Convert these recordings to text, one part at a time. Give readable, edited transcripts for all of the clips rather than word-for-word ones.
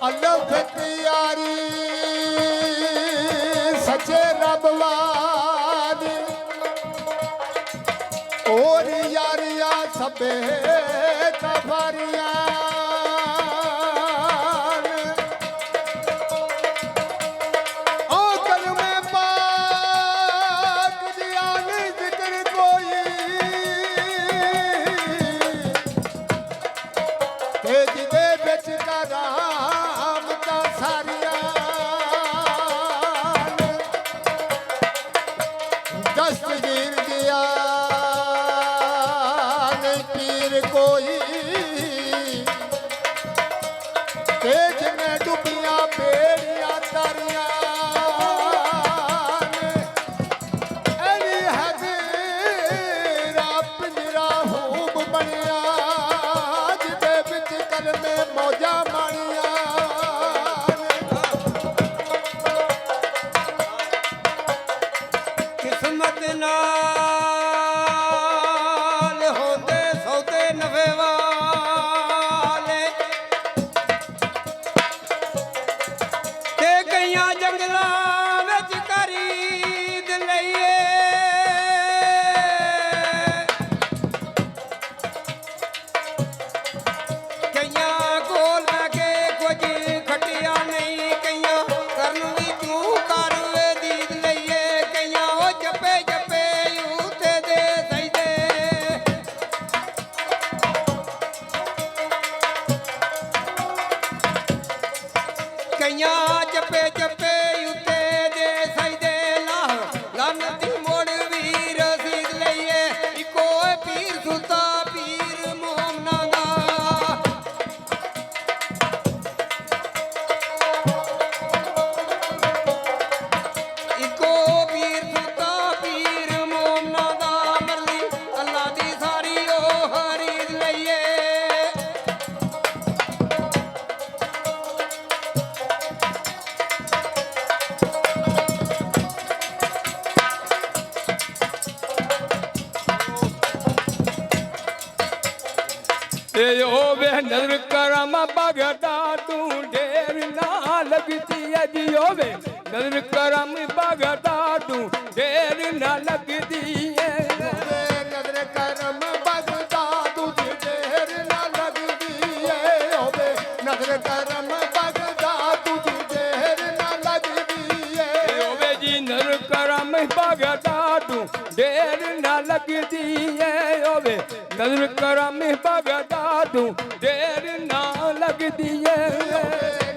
ਅਲਫਤ ਯਾਰੀ ਸੱਚੇ ਰੱਬ ਵਾਦੀ ਔਰ ਯਾਰੀਆਂ ਸਭੇ ਤਫਰੀਆਂ दस्तगीर दिया नहीं पीर कोई तेज में डुबिया बेड़िया तारिया पिंजरा खूब बनिया जिदे बिच कल में मौजा मानिया किस्मत नाल होते सौदे नफे वाले ते कईयां जंगलां विच खरीद लईए कईयां कोल बैके कुछ खटिया नहीं कईयां करन वी तूं कर वे दीद लईए कईयां ओ जपे जपे यूते दे सजदे कईयां जपे जपे यूते दे सजदे लाह लानती मोड़ वीर रसीद लईए इको पीर सुल्ता पीर मोहम्मदा दा इको पीर सुल्ता पीर मोहम्मदा दा मरली अल्लाह दी सारी ओ खरीद लईए वे नजर करम भगता तू ढेर ना लगती है जियो वे नजर करम भगता तू ढेर ना लगती है नजर करम बगदा तुझे ढेर ना लगदी है होवे नजर करम बगदा तुझे ढेर ना लगदी है वे जी नजर करम भगता तू ढेर ना लगती है वे नजर करम भगता तू ढेर ना लगती है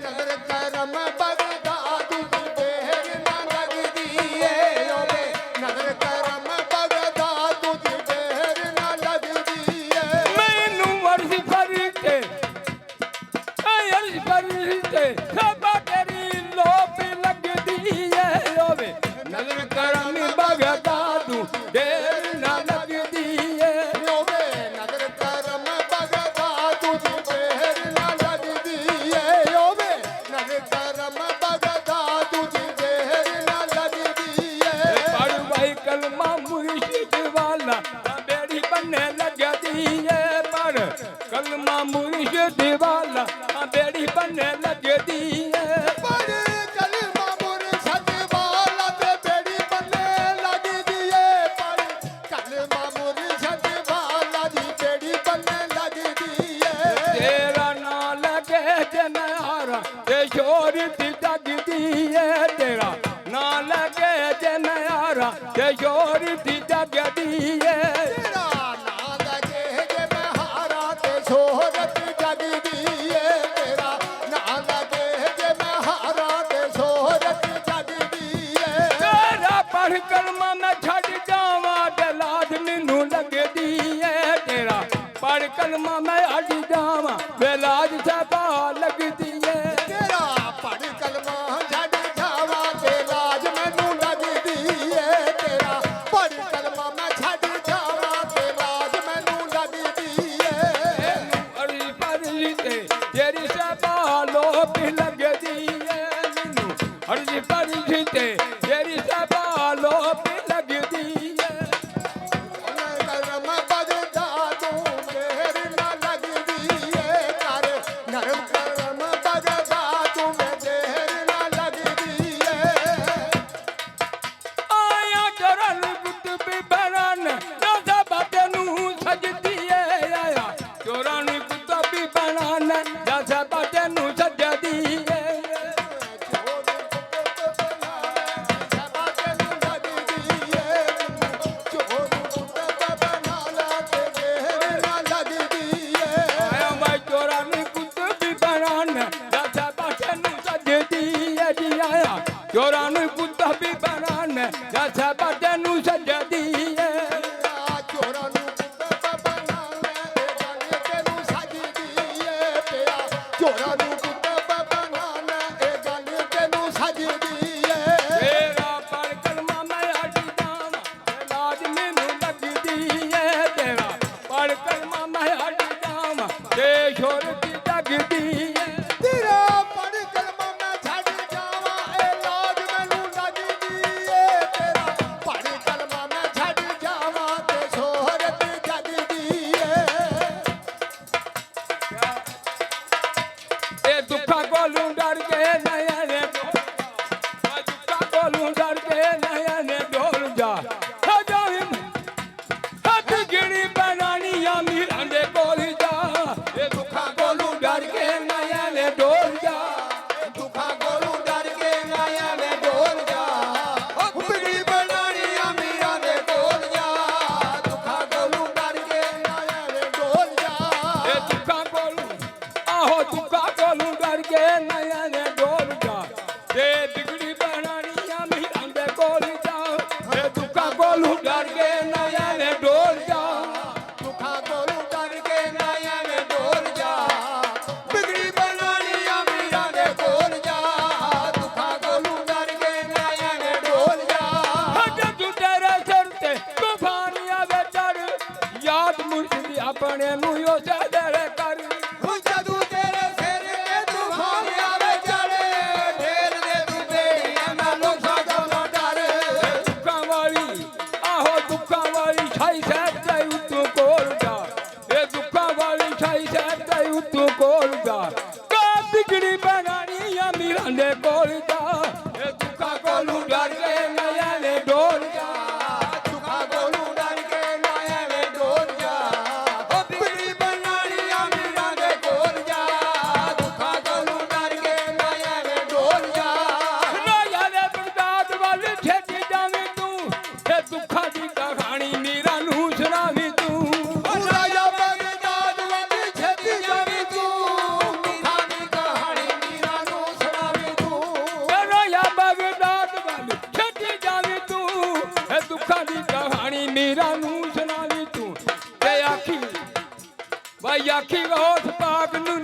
नजर करम बगदा तुझे ढेर ना लगदी है होवे नजर करम बगदा तुझे ढेर ना लगदी है मैनू अर्ज करके सबा तेरी लोप लगदी है ओवे नजर करम भगता तू ढेर ना लगदी है होवे नजर करम बगदा तुझे ढेर ना लगदी है होवे नजर करम बगदा तुझे ढेर ना लगदी है पढ़ भाई कलमा मुर्शिद वाला बेड़ी बनने लगदी है पढ़ कलमा मुर्शिद वाला बेड़ी बनने लगदी है पर कलमा मुर्शिद वाला ते बेड़ी बनने लगदी है पर कलमा मुर्शिद वाला दी बेड़ी बनने लगदी है तेरा ना लगे जनारा ते शोहरत जगदी है तेरा ना लगे जनारा ते शोहरत जगदी है तेरा ना लगे जे महारा ते शोहरत जगदी है तेरा ना लगे जे महारा ते शोहरत जगदी है तेरा पढ़ कलमा मैं छड़ जावा ते लाज मैनू लगदी है तेरा पढ़ कलमा मैं हट जावा ते लाज सबा लगदी है तेरा पढ़ कलमा छड़ जावा ते लाज मैनू लगदी है तेरा पढ़ कलमा मैं छड़ जावा ते लाज मैनू लगदी है अरी परी ते तेरी सबा लोप लगदी है मैनू अरी परी ते तेरी सबा लोप लगदी है करम बगदा तू ढेर ना लगदी है कर नरम करम बगदा ਏ ਆਇਆ ਮੈਂ ਚੋਰਾਂ ਨੂੰ ਕੁੱਤ ਵੀ ਬਣਾਉਣ ਰਾਜਾ ਬਾਟੇ ਨੂੰ ਸਜਦੀ ਏ ਜੀ ਆਇਆ ਚੋਰਾਂ ਨੂੰ ਕੁੱਤ ਵੀ ਬਣਾਉਣ ਰਾਜਾ ਬਾਟੇ ਨੂੰ ਸਜਦੀ ਏ ਚੋਰਾਂ ਨੂੰ ਕੁੱਤਾ ਬਣਾਉਣਾ ਇਹ ਗੱਲ ਤੈਨੂੰ ਸਜਦੀ ਏ ਤੇਰਾ ਪਰ ਕਲਮਾ ਮੈਂ ਹਟ ਜਾਵਾਂ ਤੇ ਲਾਜ ਮੈਨੂੰ ਲੱਗਦੀ ਏ ਤੇਰਾ ਪਰ ਕਲਮਾ ਮੈਂ ਹਟ ਜਾਵਾਂ ਤੇ ਸ਼ੋਹਰਤ ਜਗਦੀ ਏ ਤੇਰਾ ਪੜ ਕਲਮਾ ਮੈਂ ਛੱਡ ਜਾਵਾਂ ਇਹ ਲਾਜ ਮੈਨੂੰ ਲੱਗਦੀ ਏ ਤੇਰਾ ਪੜ ਕਲਮਾ ਮੈਂ ਛੱਡ ਜਾਵਾਂ ਤੇ ਸ਼ੋਹਰਤ ਜਗਦੀ ਏ ਇਹ ਦੁੱਖਾਂ ਕੋਲੋਂ ਡਰ ਕੇ ਨਯਾ ਨੇ ਦੁੱਖਾਂ ਕੋਲੋਂ ਡਰ ਕੇ ਨਯਾ ਨੇ ਡੋਲ ਜਾ ਜਾਵੇਂ ਹੱਥ ਗਿਣੀ ਬਣਾਣੀ ਆ ਮੀਰਾਂ ਦੇ ਕੋਲ ਜਾ ਇਹ ਦੁੱਖਾਂ ਕੋਲੋਂ ਡਰ ਕੇ ਨਯਾ ਨੇ ਡੋਲ ਜਾ ਦੁੱਖਾਂ ਕੋਲੋਂ ਡਰ ਕੇ ਆਇਆ ਮੈਂ ਡੋਲ ਜਾ ਬਿਗੜੀ ਬਣਾਣੀ ਆ ਮੀਰਾਂ ਦੇ ਕੋਲ ਜਾ ਦੁੱਖਾਂ ਕੋਲੋਂ ਡਰ ਕੇ ਆਇਆ ਮੈਂ ਡੋਲ ਜਾ ਇਹ ਦੁੱਖਾਂ ਕੋਲੋਂ ਆਹੋ ਦੁੱਖਾਂ ਕੋਲੋਂ ਡਰ ਕੇ ਨਯਾ ਨੇ ਡੋਲ ਜਾ ਤੇ ਬਿਗੜੀ ਬਣਾਣੀ ਆ ਮੀਰਾਂ ਦੇ ਕੋਲ ਜਾ ਇਹ ਦੁੱਖਾਂ ਕੋਲੋਂ ਡਰ ਕੇ ਨਯਾ ਨੇ ਡੋਲ ਜਾ ਦੁੱਖਾਂ ਕੋਲੋਂ ਡਰ ਕੇ ਆਇਆ ਮੈਂ ਡੋਲ ਜਾ ਬਿਗੜੀ ਬਣਾਣੀ ਆ ਮੀਰਾਂ ਦੇ ਕੋਲ ਜਾ ਦੁੱਖਾਂ ਕੋਲੋਂ ਡਰ ਕੇ ਆਇਆ ਮੈਂ ਡੋਲ ਜਾ ਹੱਜ ਤੂੰ ਤੇਰੇ ਸਿਰ ਤੇ ਤੂਫਾਨੀਆਂ ਵੇ ਚੜ ਯਾਦ ਮੁਰਸ਼ਿਦ ਆਪਣੇ ਨੂੰ ਯੋਸੇ ਦੇਰੇ ਕਰ ਜਦੋਂ ਤੇਰੇ ਸਿਰ ਤੇ ਤੂਫਾਨ ਆਵੇ ਚੜੇ ਢੇਰ ਦੇ ਤੂੰ ਬੇੜੀਆਂ ਨਾ ਲੋਕਾਂ ਤੋਂ ਡਰ ਦੁੱਖਾਂ ਵਾਲੀ ਆਹੋ ਦੁੱਖਾਂ ਵਾਲੀ ਛਾਈ ਸਾਹਿਬ ਤੇ ਉਤੋਂ ਕੋਲ ਜਾ ਇਹ ਦੁੱਖਾਂ ਵਾਲੀ ਛਾਈ ਸਾਹਿਬ ਤੇ ਉਤੋਂ ਕੋਲ ਜਾ ਕਾ ਬਿਗੜੀ ਬਣਾਣੀ ਆ ਮੀਰਾਂ ਦੇ ਕੋਲ ਜਾ ਇਹ ਦੁੱਖਾਂ ਕੋਲੋਂ ਡਰ ਕੇ ਨਯਾ ਨੇ ਡੋਲ ਜਾ ਦੁੱਖਾਂ ਕੋਲੋਂ ਡਰ ਕੇ ਆਇਆ ਮੈਂ ਡੋਲ ਜਾ ਬਿਗੜੀ ਬਣਾਣੀ ਆ ਮੀਰਾਂ ਦੇ ਕੋਲ ਜਾ ਦੁੱਖਾਂ ਕੋਲੋਂ ਡਰ ਕੇ ਆਇਆ ਮੈਂ ਡੋਲ ਜਾ ਰਾਜਾ ਦੇ ਬਗਦਾਦ ਵੱਲ ਛੇਤੀ ਜਾਵੇਂ ਤੂੰ ਇਹ ਦੁੱਖਾਂ ਦੀ ਕਹਾਣੀ ਮੀਰਾਂ ਨੂੰ ਸੁਣਾਵੀਂ ਤੂੰ ਰਾਜਾ ਬਗਦਾਦ ਵੱਲ ਛੇਤੀ ਜਾਵੀਂ ਤੂੰ ਦੁੱਖਾਂ ਦੀ ਕਹਾਣੀ ਮੀਰਾਂ ਨੂੰ ਸੁਣਾਵੀਂ ਤੂੰ ਰਾਜਾ ਬਗਦਾਦ ਵੱਲ ਛੇਤੀ ਜਾਵੇਂ ਤੂੰ ਇਹ ਦੁੱਖਾਂ ਦੀ ਕਹਾਣੀ ਮੀਰਾਂ ਨੂੰ ਸੁਣਾਵੀਂ ਤੂੰ ਤੇ ਆਖੀ ਵਾਈ ਆਖੀ ਹੋਠ ਪਾਕ ਨੂੰ